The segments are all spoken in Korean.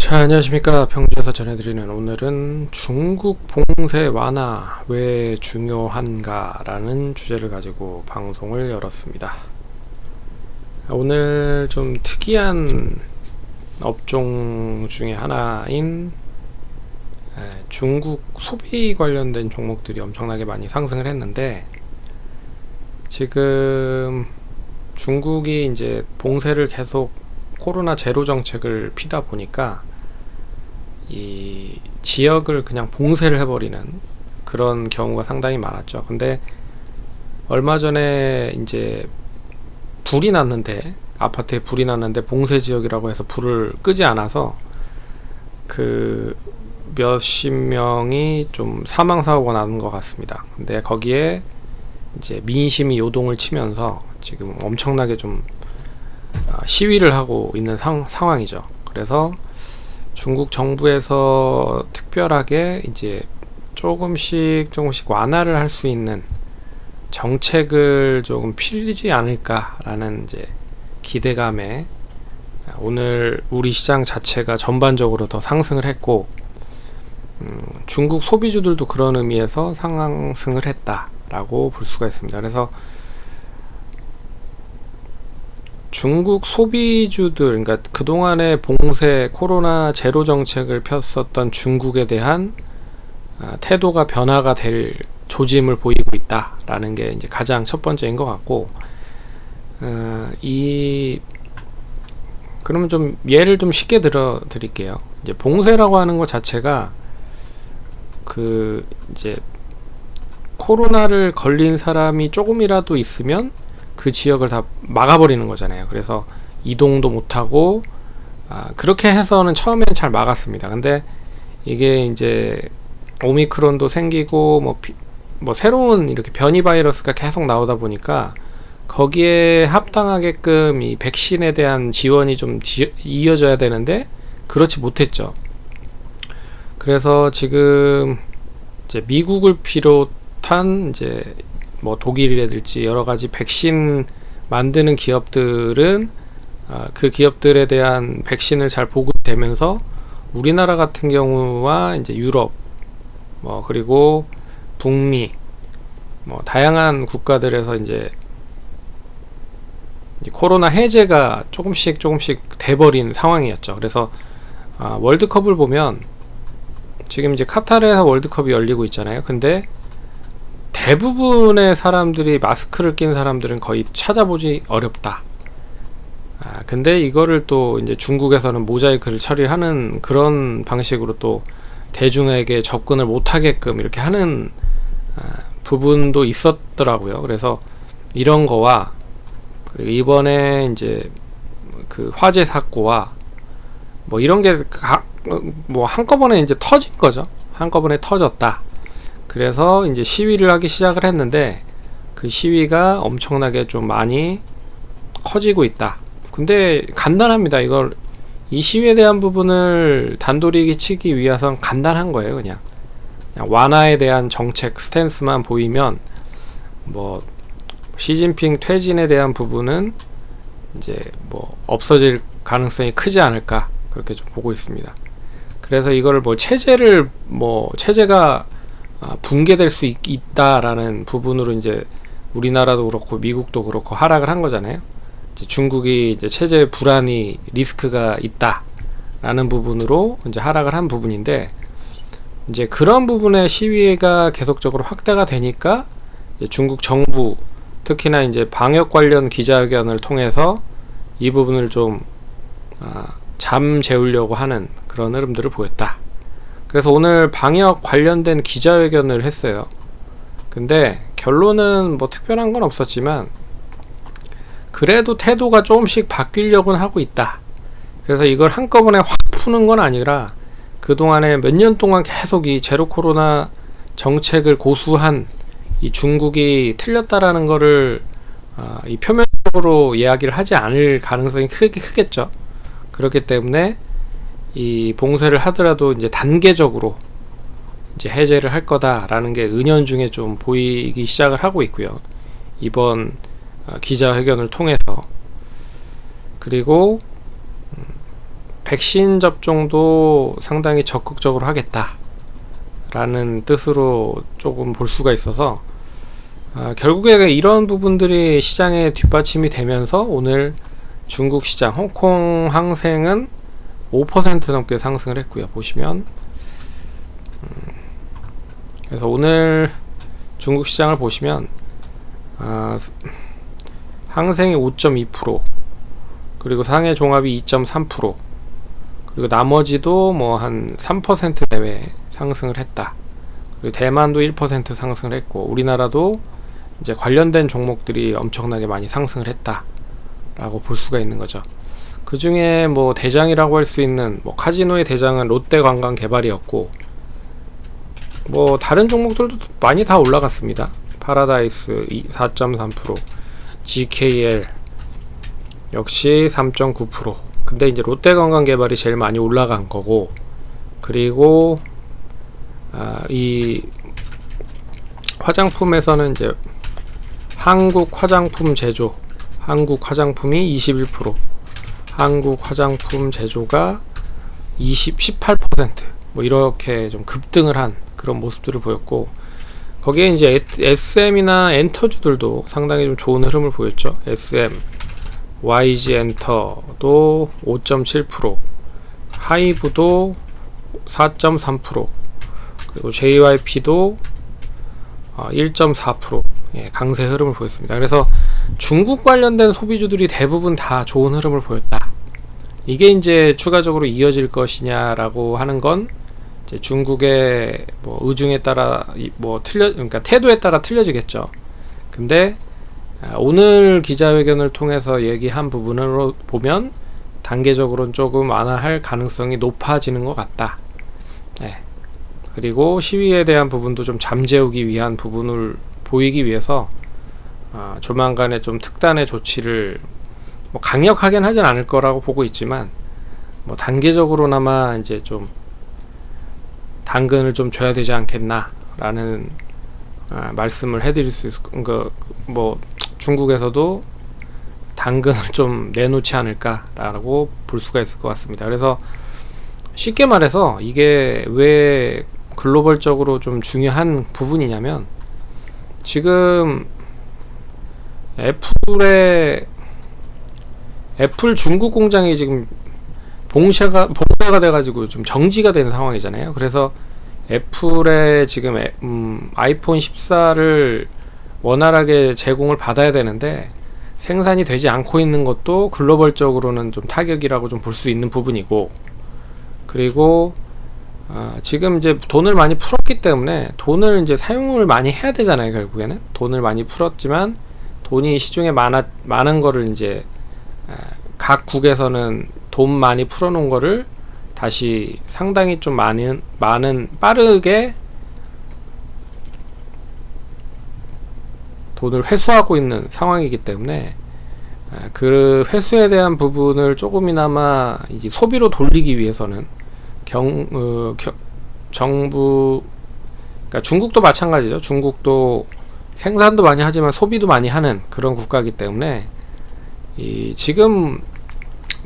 자, 안녕하십니까. 평주에서 전해드리는 오늘은 중국 봉쇄 완화 왜 중요한가 라는 주제를 가지고 방송을 열었습니다. 오늘 좀 특이한 업종 중에 하나인 중국 소비 관련된 종목들이 엄청나게 많이 상승을 했는데, 지금 중국이 이제 봉쇄를 계속 코로나 제로 정책을 피다 보니까 이 지역을 그냥 봉쇄를 해버리는 그런 경우가 상당히 많았죠. 근데 얼마 전에 이제 불이 났는데, 아파트에 불이 났는데 봉쇄 지역이라고 해서 불을 끄지 않아서 그 몇십 명이 좀 사망 사고가 나는 것 같습니다. 근데 거기에 이제 민심이 요동을 치면서 지금 엄청나게 좀 시위를 하고 있는 상황이죠. 그래서 중국 정부에서 특별하게 이제 조금씩 완화를 할 수 있는 정책을 조금 필지 않을까라는 이제 기대감에 오늘 우리 시장 자체가 전반적으로 더 상승을 했고, 중국 소비주들도 그런 의미에서 상승을 했다라고 볼 수가 있습니다. 그래서 중국 소비주들, 그러니까 그동안의 봉쇄 코로나 제로 정책을 폈었던 중국에 대한 태도가 변화가 될 조짐을 보이고 있다라는 게 이제 가장 첫 번째인 것 같고, 그러면 좀 예를 좀 쉽게 들어 드릴게요. 이제 봉쇄라고 하는 것 자체가 이제 코로나를 걸린 사람이 조금이라도 있으면 그 지역을 다 막아버리는 거잖아요. 그래서 이동도 못하고 그렇게 해서는 처음에는 잘 막았습니다. 근데 이게 이제 오미크론도 생기고 뭐 새로운 이렇게 변이 바이러스가 계속 나오다 보니까 거기에 합당하게끔 이 백신에 대한 지원이 좀 이어져야 되는데 그렇지 못했죠. 그래서 지금 이제 미국을 비롯한 이제 뭐 독일이라든지 여러 가지 백신 만드는 기업들은 그 기업들에 대한 백신을 잘 보급되면서 우리나라 같은 경우와 이제 유럽, 뭐 그리고 북미, 뭐 다양한 국가들에서 이제 코로나 해제가 조금씩 돼버린 상황이었죠. 그래서 월드컵을 보면 지금 이제 카타르에서 월드컵이 열리고 있잖아요. 근데 대부분의 사람들이 마스크를 낀 사람들은 거의 찾아보기 어렵다. 근데 이거를 또 이제 중국에서는 모자이크를 처리하는 그런 방식으로 또 대중에게 접근을 못하게끔 이렇게 하는 부분도 있었더라고요. 그래서 이런 거와 그리고 이번에 이제 그 화재 사고와 뭐 이런 게 뭐 한꺼번에 이제 터진 거죠. 한꺼번에 터졌다. 그래서 이제 시위를 하기 시작을 했는데 그 시위가 엄청나게 좀 많이 커지고 있다. 근데 간단합니다. 이 시위에 대한 부분을 단도리기 치기 위해서는 간단한 거예요. 그냥 완화에 대한 정책 스탠스만 보이면 뭐 시진핑 퇴진에 대한 부분은 이제 뭐 없어질 가능성이 크지 않을까, 그렇게 좀 보고 있습니다. 그래서 이거를 체제가 붕괴될 수 있다라는 부분으로 이제 우리나라도 그렇고 미국도 그렇고 하락을 한 거잖아요. 이제 중국이 이제 체제 불안이 리스크가 있다라는 부분으로 이제 하락을 한 부분인데, 이제 그런 부분의 시위가 계속적으로 확대가 되니까 이제 중국 정부, 특히나 이제 방역 관련 기자회견을 통해서 이 부분을 좀 잠재우려고 하는 그런 흐름들을 보였다. 그래서 오늘 방역 관련된 기자회견을 했어요. 근데 결론은 뭐 특별한 건 없었지만 그래도 태도가 조금씩 바뀌려고는 하고 있다. 그래서 이걸 한꺼번에 확 푸는 건 아니라 그동안에 몇 년 동안 계속 이 제로 코로나 정책을 고수한 이 중국이 틀렸다라는 거를 이 표면적으로 이야기를 하지 않을 가능성이 크겠죠. 그렇기 때문에 이 봉쇄를 하더라도 이제 단계적으로 이제 해제를 할 거다라는 게 은연중에 좀 보이기 시작을 하고 있고요. 이번 기자회견을 통해서. 그리고 백신 접종도 상당히 적극적으로 하겠다 라는 뜻으로 조금 볼 수가 있어서 결국에 이런 부분들이 시장에 뒷받침이 되면서 오늘 중국 시장 홍콩 항생은 5% 넘게 상승을 했고요. 보시면 그래서 오늘 중국 시장을 보시면 항생이 5.2%, 그리고 상해 종합이 2.3%, 그리고 나머지도 뭐 한 3% 내외 상승을 했다. 그리고 대만도 1% 상승을 했고, 우리나라도 이제 관련된 종목들이 엄청나게 많이 상승을 했다 라고 볼 수가 있는 거죠. 그 중에 뭐 대장이라고 할 수 있는 뭐 카지노의 대장은 롯데관광개발이었고, 뭐 다른 종목들도 많이 다 올라갔습니다. 파라다이스 4.3%, GKL 역시 3.9%. 근데 이제 롯데관광개발이 제일 많이 올라간 거고, 그리고 이 화장품에서는 이제 한국 화장품 제조, 한국 화장품이 21%, 한국 화장품 제조가 18%, 뭐 이렇게 좀 급등을 한 그런 모습들을 보였고, 거기에 이제 SM이나 엔터주들도 상당히 좀 좋은 흐름을 보였죠. SM, YG 엔터도 5.7%, 하이브도 4.3%, 그리고 JYP도 1.4%, 예, 강세 흐름을 보였습니다. 그래서 중국 관련된 소비주들이 대부분 다 좋은 흐름을 보였다. 이게 이제 추가적으로 이어질 것이냐라고 하는 건 이제 중국의 뭐 의중에 따라 그러니까 태도에 따라 틀려지겠죠. 근데 오늘 기자회견을 통해서 얘기한 부분으로 보면 단계적으로는 조금 완화할 가능성이 높아지는 것 같다. 네. 그리고 시위에 대한 부분도 좀 잠재우기 위한 부분을 보이기 위해서 조만간에 좀 특단의 조치를 뭐 강력하게는 하진 않을 거라고 보고 있지만, 뭐 단계적으로나마 이제 좀 당근을 좀 줘야 되지 않겠나라는 말씀을 해드릴 수 있을 뭐 중국에서도 당근을 좀 내놓지 않을까라고 볼 수가 있을 것 같습니다. 그래서 쉽게 말해서 이게 왜 글로벌적으로 좀 중요한 부분이냐면, 지금 애플 중국 공장이 지금 봉쇄가 돼가지고 좀 정지가 되는 상황이잖아요. 그래서 애플의 지금 아이폰 14를 원활하게 제공을 받아야 되는데 생산이 되지 않고 있는 것도 글로벌적으로는 좀 타격이라고 좀 볼 수 있는 부분이고, 그리고 지금 이제 돈을 많이 풀었기 때문에 돈을 이제 사용을 많이 해야 되잖아요. 결국에는 돈을 많이 풀었지만 돈이 시중에 많은 거를 이제 각 국에서는 돈 많이 풀어놓은 거를 다시 상당히 좀 많은 빠르게 돈을 회수하고 있는 상황이기 때문에 그 회수에 대한 부분을 조금이나마 이제 소비로 돌리기 위해서는 정부, 그러니까 중국도 마찬가지죠. 중국도 생산도 많이 하지만 소비도 많이 하는 그런 국가이기 때문에 지금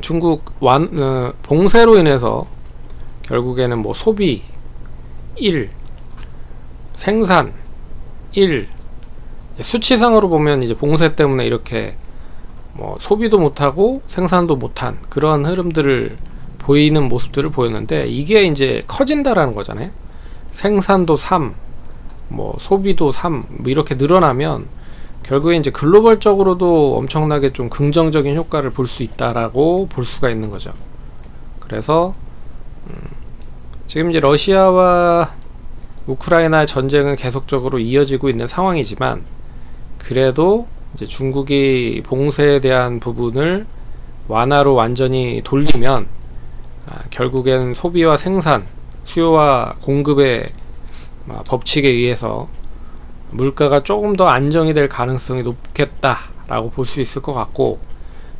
중국 봉쇄로 인해서 결국에는 뭐 소비 1, 생산 1, 수치상으로 보면 이제 봉쇄 때문에 이렇게 뭐 소비도 못하고 생산도 못한 그런 흐름들을 보이는 모습들을 보였는데, 이게 이제 커진다라는 거잖아요. 생산도 3, 뭐 소비도 3, 뭐 이렇게 늘어나면 결국에 이제 글로벌적으로도 엄청나게 좀 긍정적인 효과를 볼 수 있다라고 볼 수가 있는 거죠. 그래서 지금 이제 러시아와 우크라이나의 전쟁은 계속적으로 이어지고 있는 상황이지만, 그래도 이제 중국이 봉쇄에 대한 부분을 완화로 완전히 돌리면 결국엔 소비와 생산, 수요와 공급의 법칙에 의해서 물가가 조금 더 안정이 될 가능성이 높겠다라고 볼 수 있을 것 같고,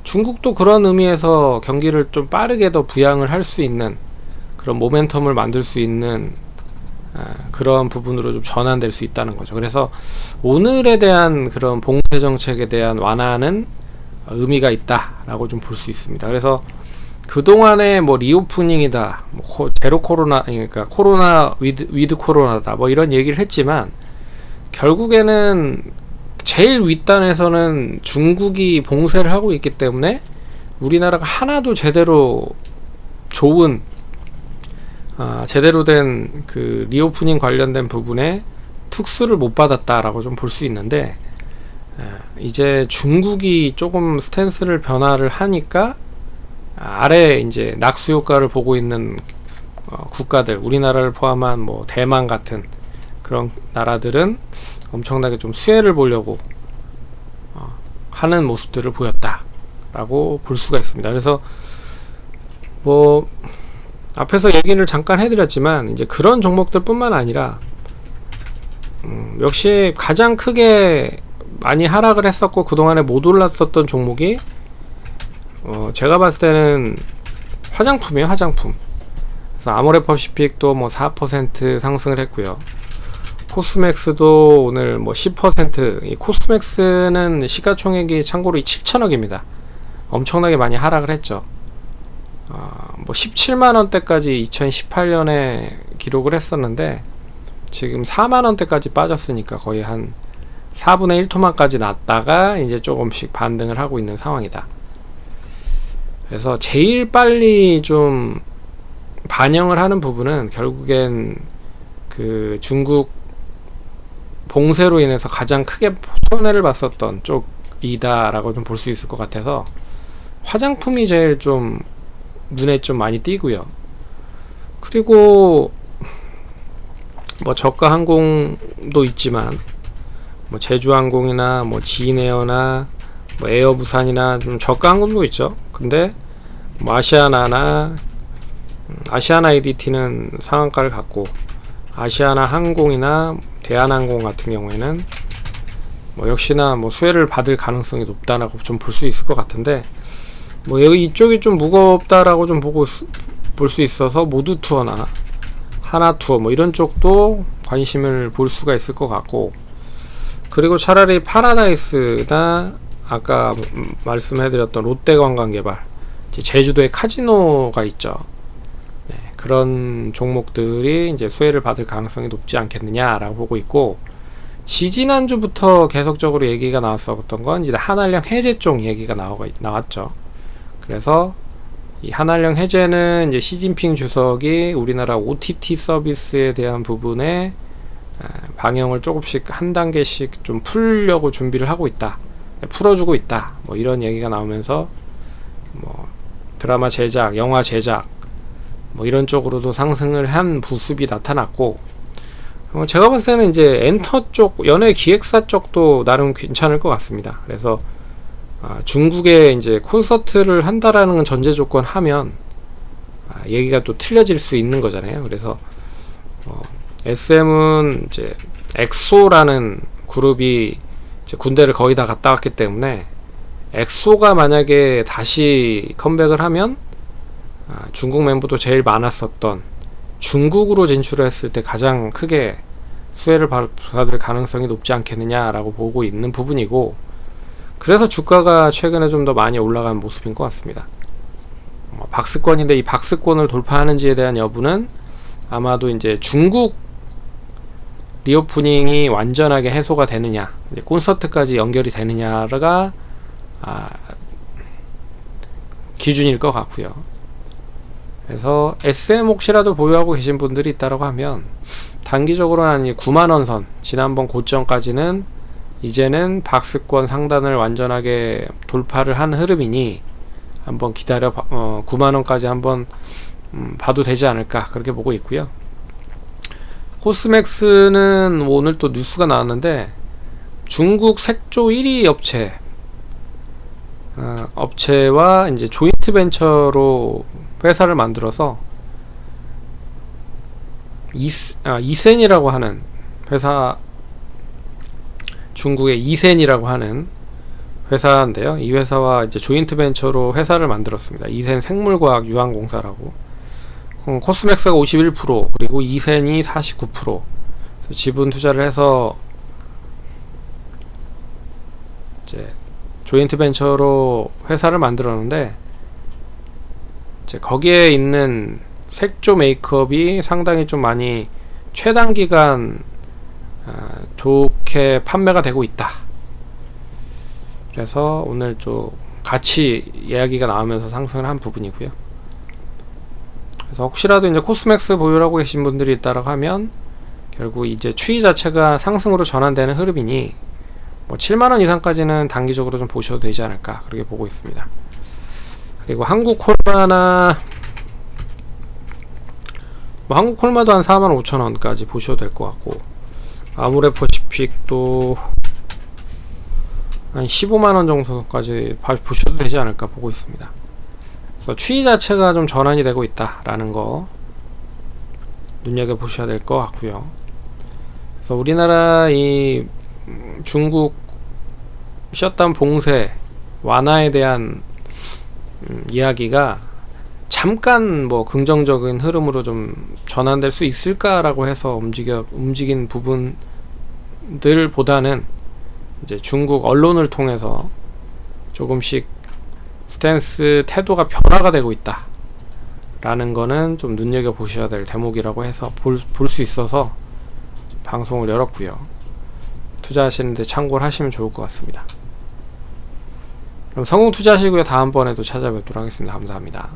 중국도 그런 의미에서 경기를 좀 빠르게 더 부양을 할 수 있는 그런 모멘텀을 만들 수 있는 그런 부분으로 좀 전환될 수 있다는 거죠. 그래서 오늘에 대한 그런 봉쇄 정책에 대한 완화는 의미가 있다라고 좀 볼 수 있습니다. 그래서 그동안에 뭐 리오프닝이다, 뭐 제로 코로나, 그러니까 코로나 위드 코로나다, 뭐 이런 얘기를 했지만 결국에는 제일 윗단에서는 중국이 봉쇄를 하고 있기 때문에 우리나라가 하나도 제대로 좋은 제대로 된 그 리오프닝 관련된 부분에 특수를 못 받았다라고 좀 볼 수 있는데, 이제 중국이 조금 스탠스를 변화를 하니까 아래 이제 낙수 효과를 보고 있는 국가들, 우리나라를 포함한 뭐 대만 같은 그런 나라들은 엄청나게 좀 수혜를 보려고 하는 모습들을 보였다라고 볼 수가 있습니다. 그래서 뭐 앞에서 얘기를 잠깐 해드렸지만 이제 그런 종목들 뿐만 아니라 역시 가장 크게 많이 하락을 했었고 그동안에 못 올랐었던 종목이 제가 봤을 때는 화장품이에요. 화장품. 그래서 아모레퍼시픽도 뭐 4% 상승을 했고요. 코스맥스도 오늘 뭐 10%, 이 코스맥스는 시가총액이 참고로 7천억입니다. 엄청나게 많이 하락을 했죠. 뭐 17만원대까지 2018년에 기록을 했었는데 지금 4만원대까지 빠졌으니까 거의 한 4분의 1토막까지 났다가 이제 조금씩 반등을 하고 있는 상황이다. 그래서 제일 빨리 좀 반영을 하는 부분은 결국엔 그 중국 봉쇄로 인해서 가장 크게 손해를 봤었던 쪽이다라고 좀 볼 수 있을 것 같아서 화장품이 제일 좀 눈에 좀 많이 띄고요. 그리고 뭐 저가 항공도 있지만 뭐 제주항공이나 뭐 지인에어나 뭐 에어부산이나 좀 저가 항공도 있죠. 근데 뭐 아시아나나 아시아나 IDT는 상한가를 갖고 아시아나 항공이나 대한항공 같은 경우에는 뭐 역시나 뭐 수혜를 받을 가능성이 높다라고 좀 볼 수 있을 것 같은데, 뭐 여기 이쪽이 좀 무겁다라고 좀 볼 수 있어서 모두투어나 하나투어 뭐 이런 쪽도 관심을 볼 수가 있을 것 같고, 그리고 차라리 파라다이스나 아까 말씀해드렸던 롯데관광개발, 제주도에 카지노가 있죠. 네, 그런 종목들이 이제 수혜를 받을 가능성이 높지 않겠느냐라고 보고 있고, 지지난주부터 계속적으로 얘기가 나왔었던 건 이제 한알령 해제 쪽 얘기가 나왔죠. 그래서 이 한알령 해제는 이제 시진핑 주석이 우리나라 OTT 서비스에 대한 부분에 방향을 조금씩 한 단계씩 좀 풀려고 준비를 하고 있다, 풀어주고 있다, 뭐 이런 얘기가 나오면서 뭐 드라마 제작, 영화 제작 뭐 이런 쪽으로도 상승을 한 모습이 나타났고, 제가 봤을 때는 이제 엔터 쪽, 연예 기획사 쪽도 나름 괜찮을 것 같습니다. 그래서 중국에 이제 콘서트를 한다라는 전제 조건 하면 얘기가 또 틀려질 수 있는 거잖아요. 그래서 SM은 이제 엑소라는 그룹이 이제 군대를 거의 다 갔다 왔기 때문에 엑소가 만약에 다시 컴백을 하면 중국 멤버도 제일 많았었던 중국으로 진출을 했을 때 가장 크게 수혜를 받을 가능성이 높지 않겠느냐라고 보고 있는 부분이고, 그래서 주가가 최근에 좀 더 많이 올라간 모습인 것 같습니다. 박스권인데 이 박스권을 돌파하는지에 대한 여부는 아마도 이제 중국 리오프닝이 완전하게 해소가 되느냐, 콘서트까지 연결이 되느냐가 기준일 것 같고요. 그래서 SM 혹시라도 보유하고 계신 분들이 있다고 하면 단기적으로는 한 9만원 선, 지난번 고점까지는 이제는 박스권 상단을 완전하게 돌파를 한 흐름이니 한번 기다려 9만원까지 한번 봐도 되지 않을까, 그렇게 보고 있고요. 코스맥스는 오늘 또 뉴스가 나왔는데 중국 색조 1위 업체와 이제 조인트 벤처로 회사를 만들어서 이센이라고 하는 회사, 중국의 이센이라고 하는 회사인데요. 이 회사와 이제 조인트 벤처로 회사를 만들었습니다. 이센 생물과학 유한공사라고. 코스맥스가 51%, 그리고 이센이 49%. 지분 투자를 해서 이제 조인트 벤처로 회사를 만들었는데, 이제 거기에 있는 색조 메이크업이 상당히 좀 많이 최단기간 좋게 판매가 되고 있다. 그래서 오늘 좀 같이 이야기가 나오면서 상승을 한 부분이고요. 그래서 혹시라도 이제 코스맥스 보유하고 계신 분들이 있다라고 하면 결국 이제 추이 자체가 상승으로 전환되는 흐름이니 뭐 7만원 이상까지는 단기적으로 좀 보셔도 되지 않을까 그렇게 보고 있습니다. 그리고 한국콜마나 뭐 한국콜마도 한 45,000원까지 보셔도 될 것 같고, 아모레퍼시픽도 한 15만원 정도까지 보셔도 되지 않을까 보고 있습니다. 그래서 추이 자체가 좀 전환이 되고 있다라는 거 눈여겨보셔야 될 것 같고요. 그래서 우리나라 이 중국 셧다운 봉쇄 완화에 대한 이야기가 잠깐 뭐 긍정적인 흐름으로 좀 전환될 수 있을까라고 해서 움직인 부분들보다는 이제 중국 언론을 통해서 조금씩 스탠스 태도가 변화가 되고 있다 라는 거는 좀 눈여겨 보셔야 될 대목이라고 해서 볼 수 있어서 방송을 열었고요. 투자하시는데 참고를 하시면 좋을 것 같습니다. 그럼 성공 투자하시고요. 다음번에도 찾아뵙도록 하겠습니다. 감사합니다.